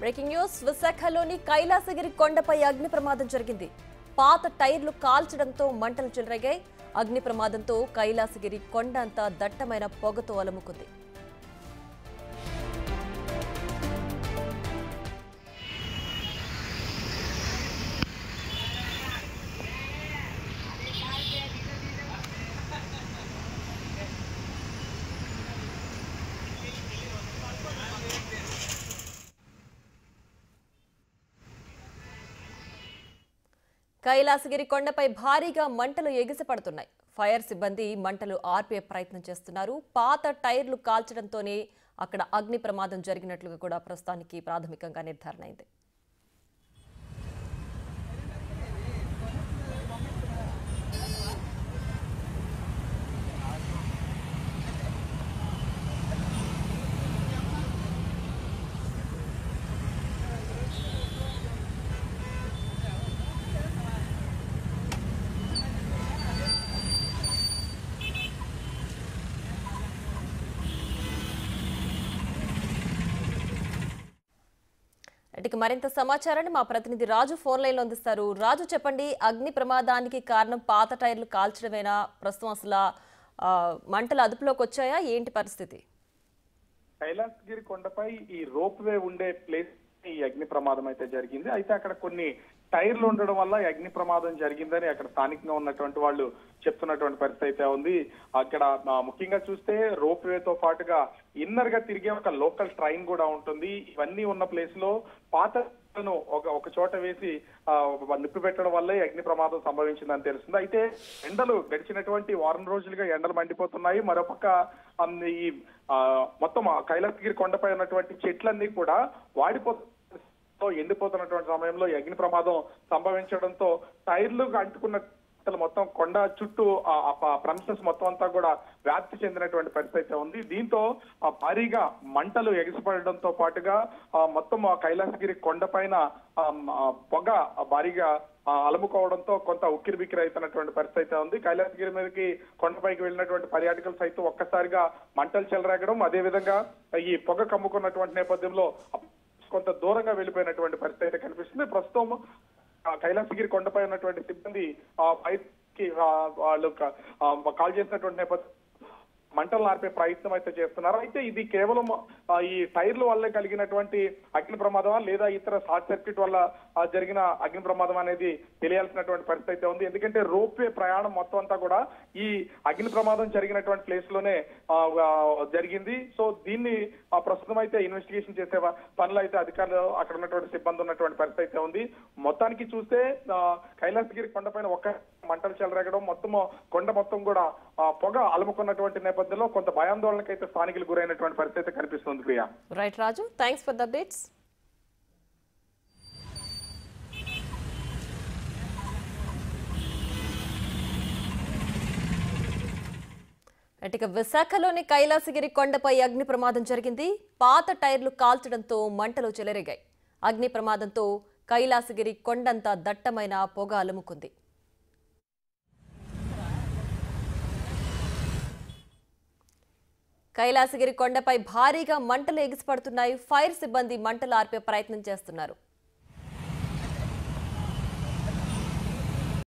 Breaking news విశాఖలోని కైలాసగిరి కొండపై అగ్ని ప్రమాదం జరిగింది. పాత టైర్లు కాల్చడంతో మంటలు చెలరేగాయి. అగ్ని ప్రమాదంతో కైలాసగిరి కొండ అంతా దట్టమైన పొగతో అలుముకుంది. కైలాసగిరి కొండపై భారీగా మంటలు ఎగిసిపడుతున్నాయి. ఫైర్ సిబ్బంది మంటలు ఆర్పే ప్రయత్నం చేస్తున్నారు. పాత టైర్లు కాల్చడంతోనే అక్కడ అగ్ని ప్రమాదం జరిగినట్లుగా కూడా ప్రస్తుతానికి ప్రాథమికంగా నిర్ధారణ అయింది. ఇక మరింత సమాచారాన్ని మా ప్రతినిధి రాజు ఫోన్ లైన్ లో అందిస్తారు. రాజు, చెప్పండి, అగ్ని ప్రమాదానికి కారణం పాత టైర్లు కాల్చడమేనా? ప్రస్తుతం అసలు మంటలు అదుపులోకి వచ్చాయా? ఏంటి పరిస్థితి? కైలాసగిరి కొండపై ఈ రోప్ వే ఉండే ప్లేస్ ఈ అగ్ని ప్రమాదం అయితే జరిగింది. అయితే అక్కడ కొన్ని టైర్లు ఉండడం వల్ల ఈ అగ్ని ప్రమాదం జరిగిందని అక్కడ స్థానికంగా ఉన్నటువంటి వాళ్ళు చెప్తున్నటువంటి పరిస్థితి అయితే ఉంది. అక్కడ ముఖ్యంగా చూస్తే రోప్ వేతో పాటుగా ఇన్నర్ గా తిరిగే ఒక లోకల్ ట్రైన్ కూడా ఉంటుంది. ఇవన్నీ ఉన్న ప్లేస్ లో పాత ఒక చోట వేసి నిప్పు పెట్టడం వల్ల అగ్ని ప్రమాదం సంభవించిందని తెలుస్తుంది. అయితే ఎండలు గడిచినటువంటి వారం రోజులుగా ఎండలు మండిపోతున్నాయి. మరోపక్క ఈ మొత్తం కైలాసగిరి కొండపై ఉన్నటువంటి చెట్లన్నీ కూడా ఎండిపోతున్నటువంటి సమయంలో అగ్ని ప్రమాదం సంభవించడంతో టైర్లు అంటుకున్న మొత్తం కొండ చుట్టూ ప్రమిసెస్ మొత్తం అంతా కూడా వ్యాప్తి చెందినటువంటి పరిస్థితి అయితే ఉంది. దీంతో భారీగా మంటలు ఎగిసిపడడంతో పాటుగా మొత్తం కైలాసగిరి కొండ పైన పొగ భారీగా అలుముకోవడంతో కొంత ఉక్కిరి బిక్కిరి అవుతున్నటువంటి పరిస్థితి అయితే ఉంది. కైలాసగిరి మీదకి కొండపైకి వెళ్ళినటువంటి పర్యాటకులు సైతం ఒక్కసారిగా మంటలు చెలరేగడం, అదేవిధంగా ఈ పొగ కమ్ముకున్నటువంటి నేపథ్యంలో కొంత దూరంగా వెళ్ళిపోయినటువంటి పరిస్థితి అయితే కనిపిస్తుంది. ప్రస్తుతం కైలాసగిరి కొండపై ఉన్నటువంటి సిబ్బంది పైకి వాళ్ళు కాల్ చేసినటువంటి నేపథ్యం మంటలు ఆర్పే ప్రయత్నం అయితే చేస్తున్నారు. అయితే ఇది కేవలం ఈ టైర్ల వల్లే కలిగినటువంటి అగ్ని ప్రమాదమా లేదా ఇతర షార్ట్ సర్క్యూట్ వల్ల జరిగిన అగ్ని ప్రమాదం అనేది తెలియాల్సినటువంటి పరిస్థితి అయితే ఉంది. ఎందుకంటే రోప్ వే ప్రయాణం మొత్తం అంతా కూడా ఈ అగ్ని ప్రమాదం జరిగినటువంటి ప్లేస్ లోనే జరిగింది. సో దీన్ని ప్రస్తుతం అయితే ఇన్వెస్టిగేషన్ చేసే పనులు అయితే అధికారులు అక్కడ ఉన్నటువంటి సిబ్బంది ఉన్నటువంటి పరిస్థితి అయితే ఉంది. మొత్తానికి చూస్తే కైలాసగిరి కొండపైన ఒక్క మంటలు చెలరేగడం, మొత్తం కొండ మొత్తం కూడా పొగ అలుముకున్నటువంటి నేపథ్యంలో కొంత భయాందోళనకు అయితే స్థానికులు గురైనటువంటి పరిస్థితి కనిపిస్తుంది. Priya. Right Raju, thanks for the updates. ఇక విశాఖలోని కైలాసగిరి కొండపై అగ్ని ప్రమాదం జరిగింది. పాత టైర్లు కాల్చడంతో మంటలు చెలరేగాయి. అగ్ని ప్రమాదంతో కైలాసగిరి కొండంతా దట్టమైన పొగ అలుముకుంది. కైలాసగిరి కొండపై భారీగా మంటలు ఎగిసిపడుతున్నాయి. ఫైర్ సిబ్బంది మంటలు ఆర్పే ప్రయత్నం చేస్తున్నారు.